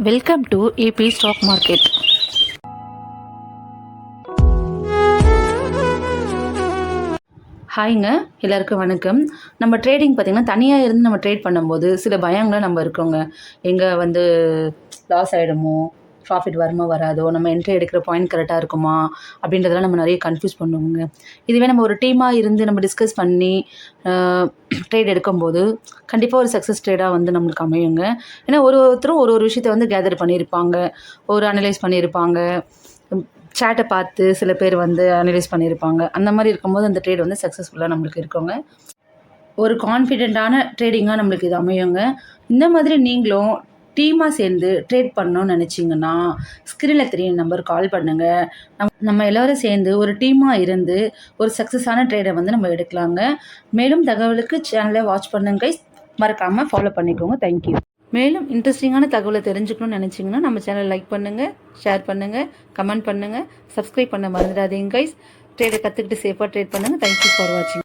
Welcome to AP stock market. ஹாய்ங்க, எல்லாருக்கும் வணக்கம். நம்ம ட்ரேடிங் பார்த்திங்கன்னா தனியாக இருந்து நம்ம ட்ரேட் பண்ணும்போது சில பயங்களை நம்ம இருக்கோங்க. எங்கே லாஸ் ஆகிடுமோ, ப்ராஃபிட் வருமா வராதோ, நம்ம என்ட்ரி எடுக்கிற பாயிண்ட் கரெக்டாக இருக்குமா அப்படின்றதெல்லாம் நம்ம நிறைய கன்ஃபியூஸ் பண்ணுவோங்க. இதுவே நம்ம ஒரு டீமாக இருந்து நம்ம டிஸ்கஸ் பண்ணி ட்ரேட் எடுக்கும்போது கண்டிப்பாக ஒரு சக்ஸஸ் ட்ரேடாக நம்மளுக்கு அமையுங்க. ஏன்னா ஒருத்தரும் ஒரு விஷயத்தை கேதர் பண்ணியிருப்பாங்க, ஒரு அனலைஸ் பண்ணியிருப்பாங்க, சேட்டை பார்த்து சில பேர் அனலைஸ் பண்ணியிருப்பாங்க. அந்த மாதிரி இருக்கும்போது அந்த ட்ரேட் சக்ஸஸ்ஃபுல்லாக நம்மளுக்கு இருக்குங்க. ஒரு கான்ஃபிடென்ட்டான ட்ரேடிங்காக நம்மளுக்கு இது அமையுங்க. இந்த மாதிரி நீங்களும் டீமாக சேர்ந்து ட்ரேட் பண்ணணும்னு நினச்சிங்கன்னா ஸ்க்ரீனில் தெரியும் நம்பர் கால் பண்ணுங்கள். நம்ம எல்லோரும் சேர்ந்து ஒரு டீமாக இருந்து ஒரு சக்ஸஸான ட்ரேடை நம்ம எடுக்கலாங்க. மேலும் தகவலுக்கு சேனலை வாட்ச் பண்ணுங்க, மறக்காமல் ஃபாலோ பண்ணிக்கோங்க. தேங்க்யூ. மேலும் இன்ட்ரெஸ்டிங்கான தகவலை தெரிஞ்சுக்கணும்னு நினச்சிங்கன்னா நம்ம சேனலை லைக் பண்ணுங்கள், ஷேர் பண்ணுங்கள், கமெண்ட் பண்ணுங்கள், சப்ஸ்கிரைப் பண்ண மறந்துடாதீங்க கைஸ். ட்ரேடை கற்றுக்கிட்டு சேஃபாக ட்ரேட் பண்ணுங்கள். தேங்க்யூ ஃபார் வாட்சிங்.